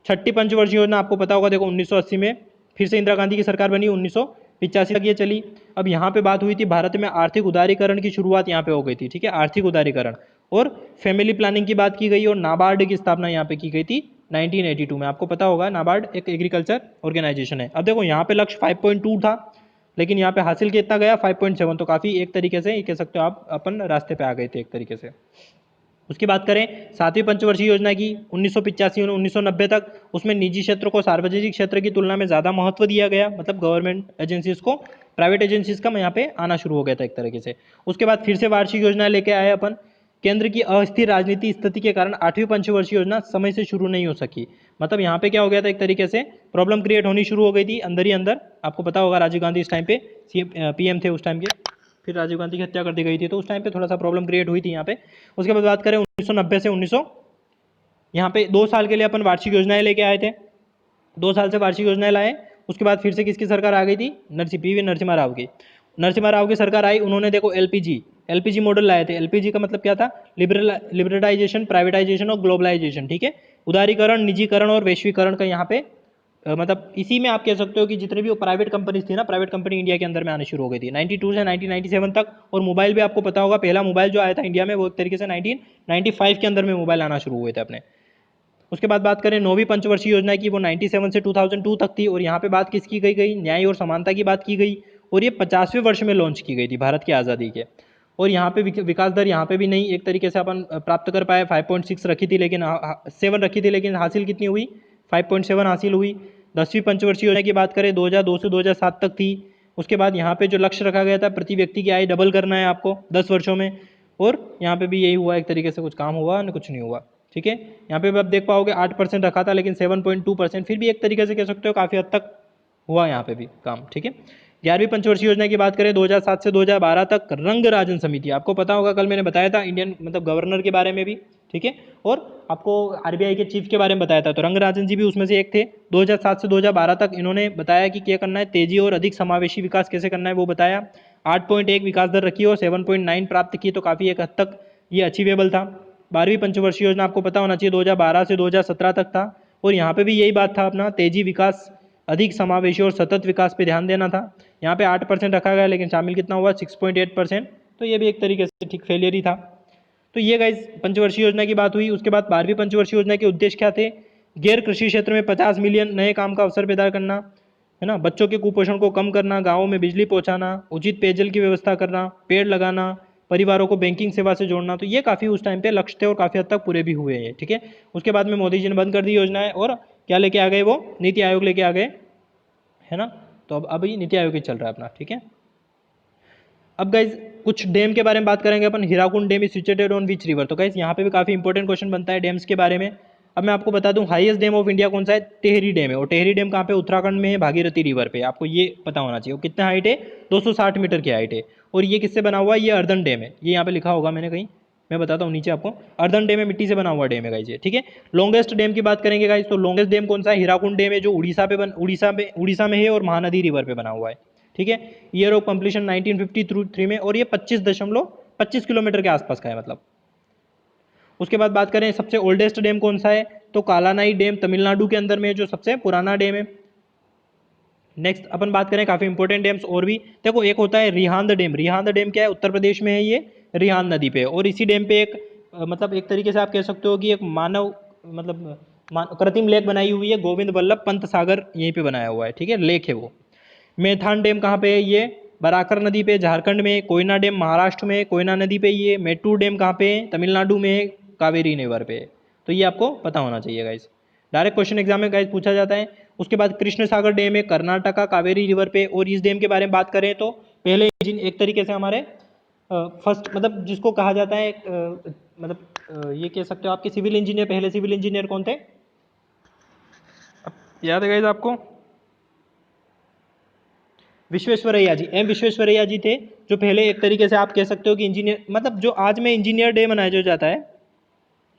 छठी पंचवर्षीय योजना आपको पता होगा, देखो 1980 में फिर से इंदिरा गांधी की सरकार बनी, 1985 तक ये चली। अब यहाँ पे बात हुई थी भारत में आर्थिक उदारीकरण की शुरुआत यहाँ पे हो गई थी, ठीक है, आर्थिक उदारीकरण और फैमिली प्लानिंग की बात की गई, और नाबार्ड की स्थापना यहाँ पे की गई थी 1982 में। आपको पता होगा नाबार्ड एक एग्रीकल्चर ऑर्गेनाइजेशन है। अब देखो यहाँ पे लक्ष्य 5.2 था, लेकिन यहाँ पे हासिल कितना गया 5.7, तो काफ़ी एक तरीके से कह सकते हो आप अपन रास्ते पे आ गए थे एक तरीके से। उसकी बात करें सातवीं पंचवर्षीय योजना की 1985 और 1990 तक, उसमें निजी क्षेत्र को सार्वजनिक क्षेत्र की तुलना में ज़्यादा महत्व दिया गया, मतलब गवर्नमेंट एजेंसीज को प्राइवेट एजेंसीज का यहाँ पे आना शुरू हो गया था एक तरीके से। उसके बाद फिर से वार्षिक योजना लेके आए अपन। केंद्र की अस्थिर राजनीति स्थिति के कारण आठवीं पंचवर्षीय योजना समय से शुरू नहीं हो सकी, मतलब यहाँ पे क्या हो गया था, एक तरीके से प्रॉब्लम क्रिएट होनी शुरू हो गई थी अंदर ही अंदर। आपको पता होगा राजीव गांधी इस टाइम पे पीएम थे उस टाइम के, फिर राजीव गांधी की हत्या कर दी गई थी, तो उस टाइम पे थोड़ा सा प्रॉब्लम क्रिएट हुई थी यहाँ पे। उसके बाद बात करें 1990 से 1900, यहाँ पे 2 साल के लिए अपन वार्षिक योजनाएं लेके आए थे, 2 साल से वार्षिक योजनाएं लाए। उसके बाद फिर से किसकी सरकार आ गई थी, पीवी नरसिम्हा राव की। नरसिम्हा राव की सरकार आई, उन्होंने देखो एलपीजी मॉडल लाए थे। एलपीजी का मतलब क्या था, लिबरलाइजेशन, प्राइवेटाइजेशन और ग्लोबलाइजेशन, ठीक है, उदारीकरण, निजीकरण और वैश्वीकरण का यहाँ पे मतलब इसी में आप कह सकते हो कि जितने भी वो प्राइवेट कंपनीज थी ना, प्राइवेट कंपनी इंडिया के अंदर में आनी शुरू हो गई थी 92 से 1997 तक। और मोबाइल भी आपको पता होगा, पहला मोबाइल जो आया था इंडिया में वो एक तरीके से 1995 के अंदर में मोबाइल आना शुरू हुए थे अपने। उसके बाद बात करें नौवीं पंचवर्षीय योजना की, वो 97 से 2002 तक थी, और यहाँ पे बात किसकी गई, न्याय और समानता की बात की गई, और ये 50वें वर्ष में लॉन्च की गई थी भारत की आज़ादी के। और यहाँ पे विकास दर यहाँ पे भी नहीं एक तरीके से अपन प्राप्त कर पाए, 5.6 रखी थी लेकिन 7 रखी थी, लेकिन हासिल कितनी हुई, 5.7 हासिल हुई। 10वीं पंचवर्षीय योजना की बात करें 2002 से 2007 तक थी। उसके बाद यहाँ पे जो लक्ष्य रखा गया था, प्रति व्यक्ति की आय डबल करना है आपको 10 वर्षों में, और यहाँ पे भी यही हुआ एक तरीके से, कुछ काम हुआ न कुछ नहीं हुआ, ठीक है। यहाँ पे भी आप देख पाओगे 8% रखा था लेकिन 7.2%, फिर भी एक तरीके से कह सकते हो काफ़ी हद तक हुआ यहाँ पे भी काम, ठीक है। 11वीं पंचवर्षीय योजना की बात करें 2007 से 2012 तक, रंग राजन समिति, आपको पता होगा कल मैंने बताया था इंडियन मतलब गवर्नर के बारे में भी, ठीक है, और आपको आरबीआई के चीफ के बारे में बताया था, तो रंग राजन जी भी उसमें से एक थे। 2007 से 2012 तक इन्होंने बताया कि क्या करना है, तेजी और अधिक समावेशी विकास कैसे करना है वो बताया। 8.1 विकास दर रखी और 7.9 प्राप्त की, तो काफ़ी एक हद तक ये अचीवेबल था। 12वीं पंचवर्षीय योजना आपको पता होना चाहिए 2012 से 2017 तक था, और यहाँ पे भी यही बात था अपना, तेजी, विकास, अधिक समावेशी और सतत विकास पे ध्यान देना था। यहाँ पे 8% रखा गया लेकिन शामिल कितना हुआ 6.8%, तो ये भी एक तरीके से ठीक फेलियर ही था। तो ये गाइज पंचवर्षीय योजना की बात हुई। उसके बाद 12वीं पंचवर्षीय योजना के उद्देश्य क्या थे, गैर कृषि क्षेत्र में 50 मिलियन नए काम का अवसर पैदा करना, है ना, बच्चों के कुपोषण को कम करना, गाँवों में बिजली पहुँचाना, उचित पेयजल की व्यवस्था करना, पेड़ लगाना, परिवारों को बैंकिंग सेवा से जोड़ना, तो ये काफ़ी उस टाइम पे लक्ष्य थे और काफ़ी हद तक पूरे भी हुए हैं, ठीक है। उसके बाद में मोदी जी ने बंद कर दी योजना है, और क्या लेके आ गए, वो नीति आयोग लेके आ गए, है ना। तो अब अभी नीति आयोग ही चल रहा है अपना, ठीक है। अब गाइज कुछ डैम के बारे में बात करेंगे अपन। Hirakud dam is situated on which river, तो गाइज यहाँ पे भी काफ़ी इंपॉर्टेंट क्वेश्चन बनता है डैम्स के बारे में। अब मैं आपको बता दूं हाईएस्ट डैम ऑफ इंडिया कौन सा है, टेहरी डैम है, और टेहरी डैम कहाँ पे, उत्तराखंड में है, भागीरथी रिवर पे, आपको ये पता होना चाहिए। वो कितना हाइट है, 260 मीटर की हाइट है, और ये किससे बना हुआ है, ये अर्दन डैम है, ये यहाँ पे लिखा होगा मैंने कहीं, मैं बताता हूँ नीचे आपको। अर्दन डैम है, मिट्टी से बना हुआ डैम है गाइज ये, ठीक है। लॉन्गेस्ट डैम की बात करेंगे गाइज, तो लॉन्गेस्ट डैम कौन सा है, हीराकुंड डैम है, जो उड़ीसा में है और महानदी रिवर पे बना हुआ है, ठीक है। ईयर ऑफ कंप्लीशन 1953 में, और ये 25 किलोमीटर के आसपास का है मतलब। उसके बाद बात करें सबसे ओल्डेस्ट डैम कौन सा है, तो कालानाई डैम तमिलनाडु के अंदर में जो सबसे पुराना डैम है। नेक्स्ट अपन बात करें काफ़ी इंपॉर्टेंट डैम्स और भी, देखो एक होता है रिहांद डैम। रिहांद डैम क्या है, उत्तर प्रदेश में है, ये रिहांद नदी पे, और इसी डैम पे एक मतलब एक तरीके से आप कह सकते हो कि एक मानव मतलब कृत्रिम लेक बनाई हुई है, गोविंद वल्लभ पंत सागर यहीं पे बनाया हुआ है, ठीक है, लेक है वो। मेथान डैम कहाँ पे है, ये बराकर नदी पे झारखंड में। कोयना डैम महाराष्ट्र में, कोयना नदी पे ये। मेट्टूर डैम कहाँ पे है, तमिलनाडु में, कावेरी रिवर पे। तो ये आपको पता होना चाहिए गाइस। डायरेक्ट क्वेश्चन एग्जाम में गाइस पूछा जाता है। उसके बाद कृष्ण सागर डैम है कर्नाटका कावेरी रिवर पे, और इस डैम के बारे में बात करें तो पहले इंजन एक तरीके से हमारे फर्स्ट मतलब जिसको कहा जाता है ये कह सकते हो आपके सिविल इंजीनियर, पहले सिविल इंजीनियर कौन थे, याद है गाइस आपको? विश्वेश्वरैया जी, एम विश्वेश्वरैया जी थे जो पहले एक तरीके से आप कह सकते हो कि इंजीनियर, मतलब जो आज में इंजीनियर डे मनाया जो जाता है,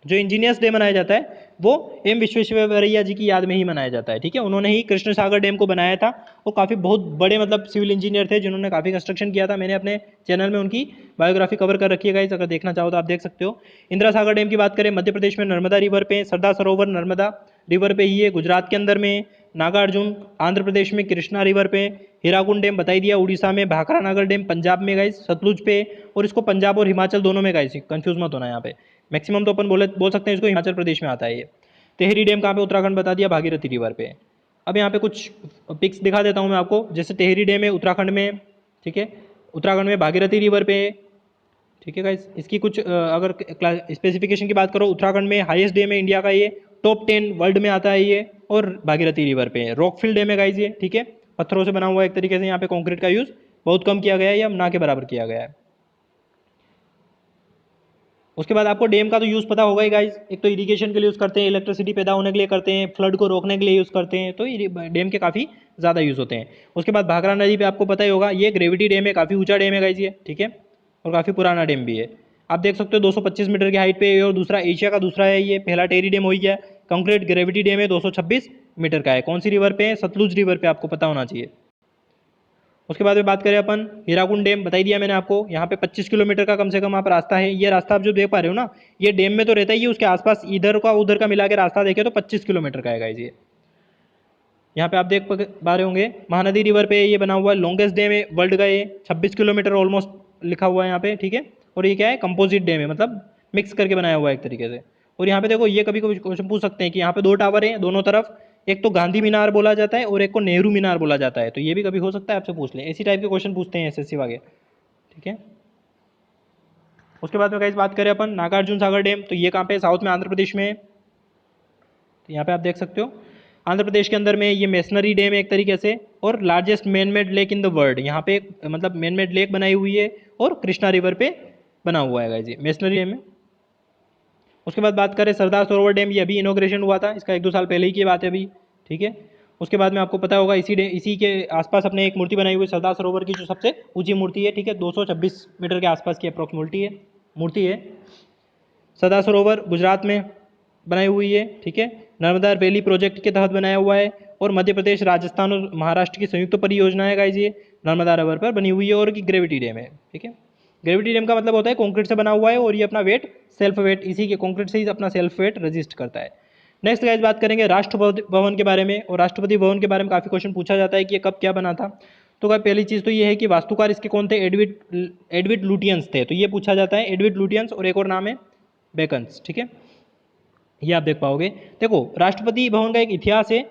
जो इंजीनियर्स डे मनाया जाता है वो एम विश्वेश्वरैया जी की याद में ही मनाया जाता है। ठीक है, उन्होंने ही कृष्ण सागर डैम को बनाया था। वो काफ़ी बहुत बड़े मतलब सिविल इंजीनियर थे जिन्होंने काफ़ी कंस्ट्रक्शन किया था। मैंने अपने चैनल में उनकी बायोग्राफी कवर कर रखी है गाइस, अगर देखना चाहो तो आप देख सकते हो। इंदिरा सागर डैम की बात करें मध्य प्रदेश में नर्मदा रिवर पे, सरदार सरोवर नर्मदा रिवर पे ही है गुजरात के अंदर में, नागार्जुन आंध्र प्रदेश में कृष्णा रिवर पे, हीराकुंड डैम बता ही दिया उड़ीसा में, भाखरा नागर डैम पंजाब में गाइस सतलुज पे, और इसको पंजाब और हिमाचल दोनों में गाइस कंफ्यूज मत होना यहाँ पे, मैक्सिमम तो अपन बोल सकते हैं इसको हिमाचल प्रदेश में आता है ये। टेहरी डैम कहाँ पे, उत्तराखंड बता दिया, भागीरथी रिवर पे। अब यहाँ पे कुछ पिक्स दिखा देता हूँ मैं आपको, जैसे टेहरी डैम है उत्तराखंड में, ठीक है, उत्तराखंड में भागीरथी रिवर पे, ठीक है गाइस। इसकी कुछ अगर स्पेसिफिकेशन की बात करो, उत्तराखंड में हाईएस्ट डैम है इंडिया का ये, टॉप 10 वर्ल्ड में आता है ये, और भागीरथी रिवर पे रॉकफिल डैम है गाइस ये, ठीक है, पत्थरों से बना हुआ एक तरीके से, यहाँ पे कंक्रीट का यूज़ बहुत कम किया गया है या ना के बराबर किया गया है। उसके बाद आपको डैम का तो यूज़ पता होगा ही गाइस, एक तो इरिगेशन के लिए यूज़ करते हैं, इलेक्ट्रिसिटी पैदा होने के लिए करते हैं, फ्लड को रोकने के लिए यूज़ करते हैं, तो डैम के काफ़ी ज़्यादा यूज़ होते हैं। उसके बाद भाखरा नदी पे आपको पता ही होगा, ये ग्रेविटी डैम है, काफ़ी ऊंचा डैम है गाइस ये, ठीक है, और काफ़ी पुराना डैम भी है। आप देख सकते हो 225 मीटर की हाइट पे, और दूसरा एशिया का दूसरा है ये, पहला टेरी डैम हो गया। कंक्रीट ग्रेविटी डैम है 226 मीटर का है, कौन सी रिवर पे है, सतलुज रिवर पे, आपको पता होना चाहिए। उसके बाद में बात करें अपन हीराकुंड डैम, बता ही दिया मैंने आपको, यहाँ पे 25 किलोमीटर का कम से कम आप रास्ता है। ये रास्ता आप जो देख पा रहे हो ना, ये डैम में तो रहता ही है, उसके आसपास इधर का उधर का मिला के रास्ता देखे तो 25 किलोमीटर का है गाइस ये। यहाँ पे आप देख पा रहे होंगे महानदी रिवर पे ये बना हुआ है, लॉन्गेस्ट डैम है वर्ल्ड का ये, 26 किलोमीटर ऑलमोस्ट लिखा हुआ है यहाँ पे, ठीक है। और ये क्या है, कंपोजिट डैम है, मतलब मिक्स करके बनाया हुआ है एक तरीके से। और यहाँ पे देखो, ये कभी कभी क्वेश्चन पूछ सकते हैं कि यहाँ पे दो टावर हैं दोनों तरफ, एक तो गांधी मीनार बोला जाता है और एक को नेहरू मीनार बोला जाता है, तो ये भी कभी हो सकता है आपसे पूछ ले, इसी टाइप के क्वेश्चन पूछते हैं एसएससी वाले, ठीक है। उसके बाद में गाइस बात करें अपन नागार्जुन सागर डैम, तो ये कहाँ पे, साउथ में आंध्र प्रदेश में है। तो यहाँ पे आप देख सकते हो आंध्र प्रदेश के अंदर में ये मेसनरी डैम है एक तरीके से, और largest man made lake in the world, यहाँ पे मतलब मैन मेड लेक बनाई हुई है, और कृष्णा रिवर पे बना हुआ है गाइस ये मेसनरी डैम है। उसके बाद बात करें सरदार सरोवर डैम, ये अभी इनोग्रेशन हुआ था, इसका 1-2 साल पहले ही की बात है अभी, ठीक है। उसके बाद में आपको पता होगा इसी के आसपास अपने एक मूर्ति बनाई हुई सरदार सरोवर की, जो सबसे ऊंची मूर्ति है, ठीक है, 226 मीटर के आसपास की अप्रोक्स मूर्ति है। सरदार सरोवर गुजरात में बनाई हुई है, ठीक है, नर्मदा वैली प्रोजेक्ट के तहत बनाया हुआ है, और मध्य प्रदेश राजस्थान और महाराष्ट्र की संयुक्त परियोजना है गाइस ये, नर्मदा रिवर पर बनी हुई है, और की ग्रेविटी डैम है, ठीक है। ग्रेविटी डैम का मतलब होता है कंक्रीट से बना हुआ है, और ये अपना वेट सेल्फ वेट इसी के कंक्रीट से ही अपना सेल्फ वेट रजिस्ट करता है। नेक्स्ट गाइस बात करेंगे राष्ट्रपति भवन के बारे में, और राष्ट्रपति भवन के बारे में काफ़ी क्वेश्चन पूछा जाता है कि ये कब क्या बना था। तो गाइस पहली चीज़ तो ये है कि वास्तुकार इसके कौन थे, एडविड लुटियंस थे, तो ये पूछा जाता है एडविड लुटियंस, और एक और नाम है बेकन्स, ठीक है, ये आप देख पाओगे। देखो राष्ट्रपति भवन का एक इतिहास है,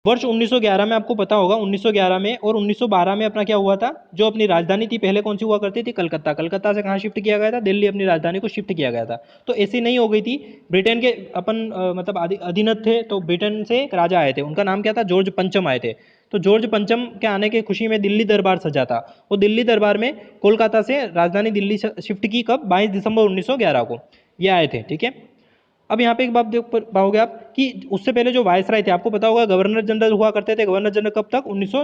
वर्ष 1911 में आपको पता होगा, 1911 में और 1912 में अपना क्या हुआ था, जो अपनी राजधानी थी पहले कौन सी हुआ करती थी, कलकत्ता, कलकत्ता से कहाँ शिफ्ट किया गया था, दिल्ली अपनी राजधानी को शिफ्ट किया गया था। तो ऐसी नहीं हो गई थी, ब्रिटेन के अपन मतलब अधीनस्थ थे, तो ब्रिटेन से एक राजा आए थे, उनका नाम क्या था, जॉर्ज पंचम आए थे। तो जॉर्ज पंचम के आने की खुशी में दिल्ली दरबार सजा था, वो दिल्ली दरबार में कोलकाता से राजधानी दिल्ली शिफ्ट की कब, 22 दिसंबर 1911 को ये आए थे, ठीक है। अब यहाँ पे एक बात देख पाओगे आप कि उससे पहले जो वायसराय थे, आपको पता होगा गवर्नर जनरल हुआ करते थे, गवर्नर जनरल कब तक, 1900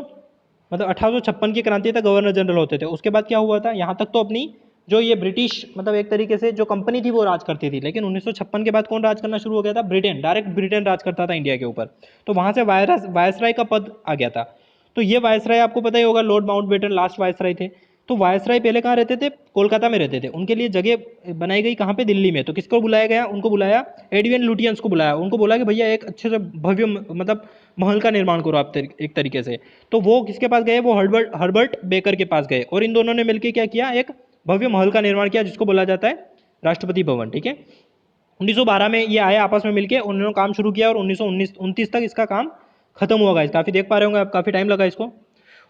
मतलब 1856 की क्रांति तक गवर्नर जनरल होते थे। उसके बाद क्या हुआ था, यहाँ तक तो अपनी जो ये ब्रिटिश मतलब एक तरीके से जो कंपनी थी वो राज करती थी, लेकिन 1956 के बाद कौन राज करना शुरू हो गया था, ब्रिटेन, डायरेक्ट ब्रिटेन राज करता था इंडिया के ऊपर। तो वहाँ से वायसराय का पद आ गया था। तो ये वायसराय आपको पता ही होगा, लॉर्ड माउंटबेटन लास्ट वायसराय थे। तो वायसराय पहले कहाँ रहते थे, कोलकाता में रहते थे, उनके लिए जगह बनाई गई कहाँ पे, दिल्ली में। तो किसको बुलाया गया, उनको बुलाया एडविन लुटियंस को बुलाया, उनको बोला कि भैया एक अच्छे से भव्य मतलब महल का निर्माण करो आप एक तरीके से। तो वो किसके पास गए, वो हर्बर्ट हर्बर्ट बेकर के पास गए, और इन दोनों ने मिलकर क्या किया, एक भव्य महल का निर्माण किया, जिसको बोला जाता है राष्ट्रपति भवन, ठीक है। 1912 में ये आए आपस में मिलके, उन्होंने काम शुरू किया, और 1929 तक इसका काम खत्म हुआ गाइस, काफ़ी देख पा रहे होंगे आप, काफ़ी टाइम लगा इसको।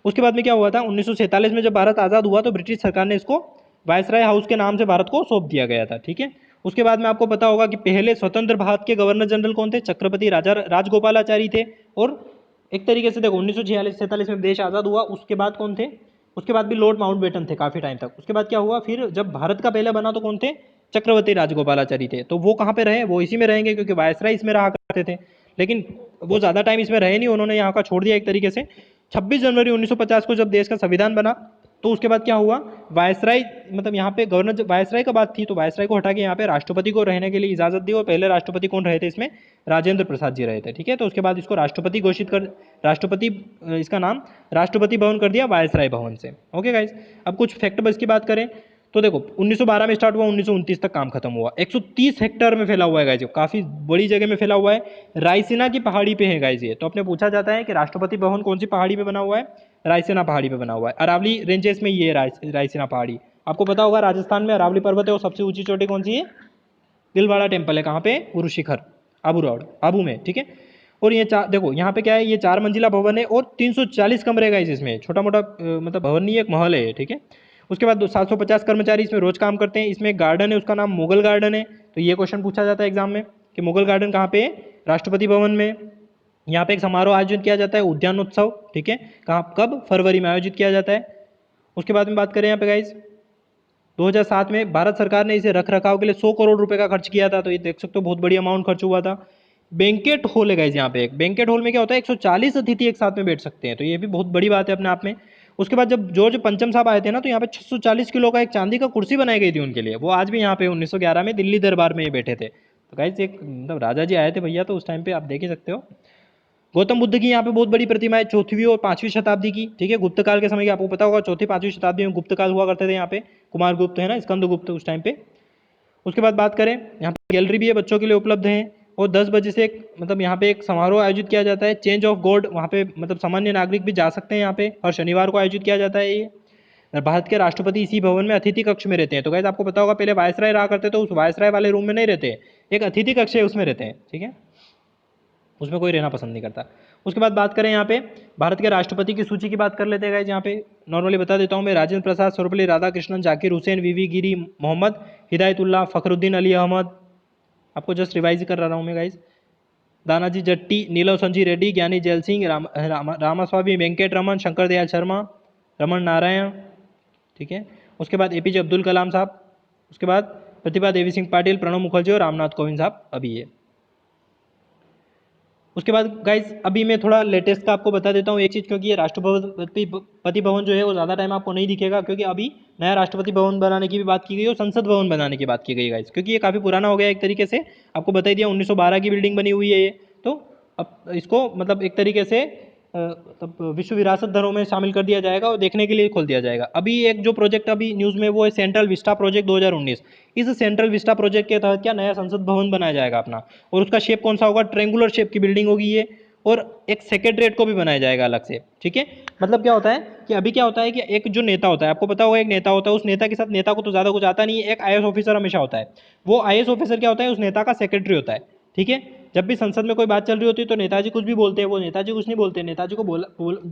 उसके बाद में क्या हुआ था, 1947 में जब भारत आज़ाद हुआ तो ब्रिटिश सरकार ने इसको वायसराय हाउस के नाम से भारत को सौंप दिया गया था, ठीक है। उसके बाद में आपको पता होगा कि पहले स्वतंत्र भारत के गवर्नर जनरल कौन थे, छत्रपति राजा राजगोपालाचारी थे। और एक तरीके से देखो 1946-47 में देश आज़ाद हुआ, उसके बाद कौन थे, उसके बाद भी लॉर्ड माउंटबेटन थे काफ़ी टाइम तक। उसके बाद क्या हुआ, फिर जब भारत का पहले बना तो कौन थे, चक्रवर्ती राजगोपालाचारी थे। तो वो कहाँ पे रहे, वो इसी में रहेंगे क्योंकि वायसराय इसमें रहा करते थे। लेकिन वो ज़्यादा टाइम इसमें रहे नहीं, उन्होंने यहाँ का छोड़ दिया एक तरीके से। 26 जनवरी 1950 को जब देश का संविधान बना तो उसके बाद क्या हुआ, वायसराय मतलब यहाँ पे गवर्नर वायसराय का बात थी तो वायसराय को हटा के यहाँ पे राष्ट्रपति को रहने के लिए इजाजत दी। और पहले राष्ट्रपति कौन रहे थे इसमें, राजेंद्र प्रसाद जी रहे थे, ठीक है। तो उसके बाद इसको राष्ट्रपति घोषित कर, राष्ट्रपति इसका नाम राष्ट्रपति भवन कर दिया वायसराय भवन से। ओके गाइज, अब कुछ फैक्ट बस की बात करें तो देखो 1912 में स्टार्ट हुआ, 1929 तक काम खत्म हुआ। 130 हेक्टेयर में फैला हुआ है गाइज, काफी बड़ी जगह में फैला हुआ है। रायसीना की पहाड़ी पे है गाइज ये। तो अपने पूछा जाता है कि राष्ट्रपति भवन कौन सी पहाड़ी पे बना हुआ है, रायसीना पहाड़ी पे बना हुआ है। अरावली रेंजेस में ये रायसीना पहाड़ी, आपको पता होगा राजस्थान में अरावली पर्वत है और सबसे ऊंची चोटी कौन सी है, दिलवाड़ा टेम्पल है। कहाँ पे, गुरु शिखर, आबू रोड, आबू में, ठीक है। और ये चार देखो यहाँ पे क्या है, ये 4 मंजिला भवन है और 340 कमरे गाइस इसमें, छोटा मोटा मतलब भवन नहीं है, एक महल है, ठीक है। उसके बाद 750 कर्मचारी इसमें रोज काम करते हैं। इसमें एक गार्डन है, उसका नाम मुगल गार्डन है। तो ये क्वेश्चन पूछा जाता है एग्जाम में कि मुगल गार्डन कहाँ पे है, राष्ट्रपति भवन में। यहाँ पे एक समारोह आयोजित किया जाता है, उद्यानोत्सव, ठीक है। कहाँ, कब, फरवरी में आयोजित किया जाता है। उसके बाद में बात करें यहाँ पे गाइज 2007 में भारत सरकार ने इसे रख रखाव के लिए 100 करोड़ रुपए का खर्च किया था। तो ये देख सकते हो बहुत बड़ी अमाउंट खर्च हुआ था। बैंकेट हॉल है गाइज यहाँ पे, एक बैंकेट हॉल में क्या होता है 140 अतिथि एक साथ में बैठ सकते हैं। तो ये भी बहुत बड़ी बात है अपने आप में। उसके बाद जब जॉर्ज पंचम साहब आए थे ना तो यहाँ पे 640 किलो का एक चांदी का कुर्सी बनाई गई थी उनके लिए। वो आज भी यहाँ पे 1911 में दिल्ली दरबार में ये बैठे थे। तो गाइज एक मतलब राजा जी आए थे भैया, तो उस टाइम पे आप देख ही सकते हो। गौतम बुद्ध की यहाँ पे बहुत बड़ी प्रतिमा है, 4वीं और 5वीं शताब्दी की, ठीक है। गुप्त काल के समय की, आपको पता होगा 4वीं-5वीं शताब्दी में गुप्त काल हुआ करते थे यहाँ पे, कुमार गुप्त है ना, स्कंद गुप्त उस टाइम पे। उसके बाद बात करें, यहाँ पे गैलरी भी है, बच्चों के लिए उपलब्ध है। और 10 बजे से एक मतलब यहाँ पे एक समारोह आयोजित किया जाता है, चेंज ऑफ गॉड, वहाँ पे मतलब सामान्य नागरिक भी जा सकते हैं यहाँ पे। और शनिवार को आयोजित किया जाता है ये। भारत के राष्ट्रपति इसी भवन में अतिथि कक्ष में रहते हैं। तो गाइस आपको पता होगा पहले वायसराय रहा करते, तो उस वायसराय वाले रूम में नहीं रहते, एक अतिथि कक्ष है उसमें रहते हैं, ठीक है। उसमें कोई रहना पसंद नहीं करता। उसके बाद बात करें यहाँ पे भारत के राष्ट्रपति की सूची की बात कर लेते हैं गाइस। यहाँ पे नॉर्मली बता देता हूँ मैं, राजेंद्र प्रसाद, सर्वपल्ली राधाकृष्णन, जाकिर हुसैन, वीवी गिरी, मोहम्मद हिदायतुल्लाह, फखरुद्दीन अली अहमद, आपको जस्ट रिवाइज कर रहा हूँ मैं गाइस, दानाजी जट्टी, नीलम संजी रेड्डी, ज्ञानी जैल सिंह, रामास्वामी वेंकट रमन, शंकर दयाल शर्मा, रमन नारायण, ठीक है। उसके बाद एपीजे अब्दुल कलाम साहब, उसके बाद प्रतिभा देवी सिंह पाटिल, प्रणब मुखर्जी और रामनाथ कोविंद साहब अभी है। उसके बाद गाइज अभी मैं थोड़ा लेटेस्ट का आपको बता देता हूँ एक चीज़, क्योंकि ये राष्ट्रपति भवन जो है वो ज़्यादा टाइम आपको नहीं दिखेगा, क्योंकि अभी नया राष्ट्रपति भवन बनाने की भी बात की गई और संसद भवन बनाने की बात की गई गाइज, क्योंकि ये काफ़ी पुराना हो गया एक तरीके से। आपको बता ही दिया 1912 की बिल्डिंग बनी हुई है ये। तो अब इसको मतलब एक तरीके से तब विश्व विरासत धरोहर में शामिल कर दिया जाएगा और देखने के लिए खोल दिया जाएगा। अभी एक जो प्रोजेक्ट अभी न्यूज़ में वो है सेंट्रल विस्टा प्रोजेक्ट 2019। इस सेंट्रल विस्टा प्रोजेक्ट के तहत क्या नया संसद भवन बनाया जाएगा अपना, और उसका शेप कौन सा होगा, ट्रेंगुलर शेप की बिल्डिंग होगी ये। और एक सेक्रेटरीट को भी बनाया जाएगा अलग से, ठीक है। मतलब क्या होता है कि अभी क्या होता है कि एक जो नेता होता है, आपको पता होगा एक नेता होता है, उस नेता के साथ नेता को तो ज़्यादा कुछ आता नहीं है, एक आईएएस ऑफिसर हमेशा होता है। वो आईएएस ऑफिसर क्या होता है, उस नेता का सेक्रेटरी होता है, ठीक है। जब भी संसद में कोई बात चल रही होती है तो नेताजी कुछ भी बोलते हैं, वो नेताजी कुछ नहीं बोलते, नेताजी को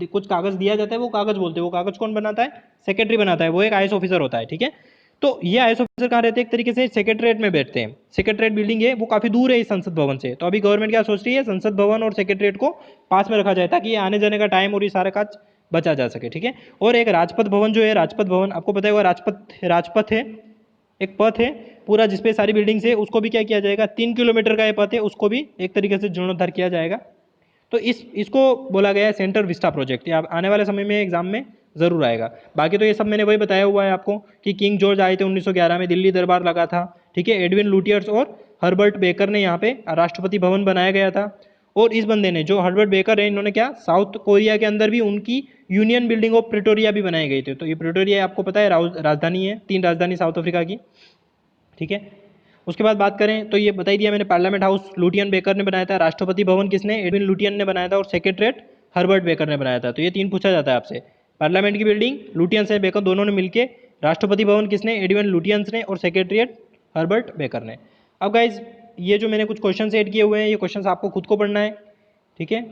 कुछ कागज दिया जाता है, वो कागज बोलते हैं। वो कागज कौन बनाता है, सेक्रेटरी बनाता है, वो एक आईएएस ऑफिसर होता है, ठीक है। तो ये आईएएस ऑफिसर कहाँ रहते हैं, एक तरीके से सेक्रेटरीट में बैठते हैं। सेक्रेटरीट बिल्डिंग है वो काफी दूर है इस संसद भवन से। तो अभी गवर्नमेंट क्या सोच रही है, संसद भवन और सेक्रेटरीट को पास में रखा जाए ताकि ये आने जाने का टाइम और ये सारा काज बचा जा सके, ठीक है। और एक राजपथ भवन जो है, राजपथ भवन आपको पता है, राजपथ है, एक पथ है पूरा जिसपे सारी बिल्डिंग्स है, उसको भी क्या किया जाएगा, 3 किलोमीटर का ये पथ है, उसको भी एक तरीके से जीर्णोद्धार किया जाएगा। तो इसको बोला गया है सेंट्रल विस्टा प्रोजेक्ट। ये आने वाले समय में एग्जाम में जरूर आएगा। बाकी तो ये सब मैंने वही बताया हुआ है आपको कि किंग जॉर्ज आए थे 1911 में, दिल्ली दरबार लगा था, ठीक है। एडविन लुटियर्स और हर्बर्ट बेकर ने यहाँ पे राष्ट्रपति भवन बनाया गया था। और इस बंदे ने, जो हर्बर्ट बेकर है, इन्होंने क्या, साउथ कोरिया के अंदर भी उनकी यूनियन बिल्डिंग ऑफ प्रिटोरिया भी बनाई गई थी। तो ये प्रिटोरिया आपको पता है राजधानी है, 3 राजधानी साउथ अफ्रीका की, ठीक है। उसके बाद बात करें तो ये बता ही दिया मैंने, पार्लियामेंट हाउस लुटियन बेकर ने बनाया था, राष्ट्रपति भवन किसने, एडविन लुटियन ने बनाया था, और सेक्रेटरीट हर्बर्ट बेकर ने बनाया था। तो ये 3 पूछा जाता है आपसे, पार्लियामेंट की बिल्डिंग लुटियन से बेकर दोनों ने मिलकर, राष्ट्रपति भवन किसने, एडविन लुटियंस ने, और सेक्रेटरीट हर्बर्ट बेकर ने। अब गाइज ये जो मैंने कुछ क्वेश्चन ऐड किए हुए हैं, ये क्वेश्चन आपको खुद को पढ़ना है, ठीक है।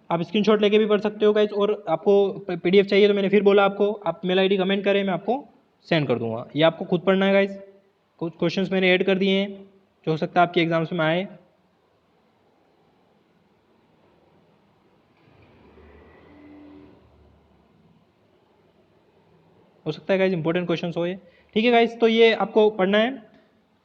आप स्क्रीनशॉट लेके भी पढ़ सकते हो गाइज, और आपको पीडीएफ चाहिए तो मैंने फिर बोला आपको, आप मेल आईडी कमेंट करें, मैं आपको सेंड कर दूंगा। ये आपको खुद पढ़ना है गाइज। कुछ क्वेश्चंस मैंने ऐड कर दिए हैं जो हो सकता है आपके एग्जाम्स में आए। हो सकता है गाइज इंपॉर्टेंट क्वेश्चन हो ये। ठीक है गाइज, तो ये आपको पढ़ना है।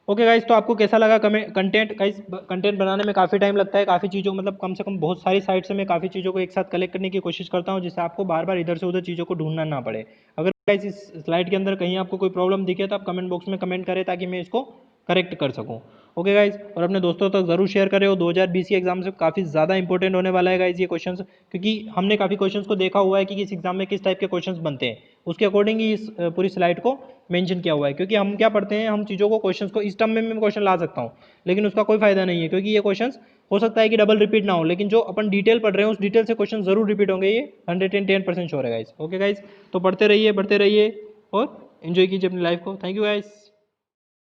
ओके गाइज, तो आपको कैसा लगा कंटेंट गाइज? कंटेंट बनाने में काफ़ी टाइम लगता है, काफ़ी चीज़ों मतलब कम से कम बहुत सारी साइट से मैं काफ़ी चीज़ों को एक साथ कलेक्ट करने की कोशिश करता हूँ, जिससे आपको बार बार इधर से उधर चीज़ों को ढूंढना ना पड़े। अगर गाइज इस स्लाइड के अंदर कहीं आपको कोई प्रॉब्लम दिखे तो आप कमेंट बॉक्स में कमेंट करें ताकि मैं इसको करेक्ट कर सकूँ। ओके गाइज, और अपने दोस्तों तक जरूर शेयर करें। और 2020 के एग्जाम से काफ़ी ज़्यादा इंपॉर्टेंट होने वाला है गाइज ये क्वेश्चंस, क्योंकि हमने काफ़ी क्वेश्चंस को देखा हुआ है कि किस एग्जाम में किस टाइप के क्वेश्चंस बनते हैं, उसके अकॉर्डिंग ही इस पूरी स्लाइड को मेंशन किया हुआ है। क्योंकि हम क्या पढ़ते हैं, हम चीज़ों को क्वेश्चंस को इस टर्म में मैं क्वेश्चन ला सकता हूँ, लेकिन उसका कोई फायदा नहीं है, क्योंकि ये क्वेश्चंस हो सकता है कि डबल रिपीट ना हो, लेकिन जो अपन डिटेल पढ़ रहे हैं उस डिटेल से क्वेश्चन जरूर रिपीट होंगे, ये 110% श्योर है गाइज। ओके गाइज, तो पढ़ते रहिए और एंजॉय कीजिए अपनी लाइफ को। Thank you guys.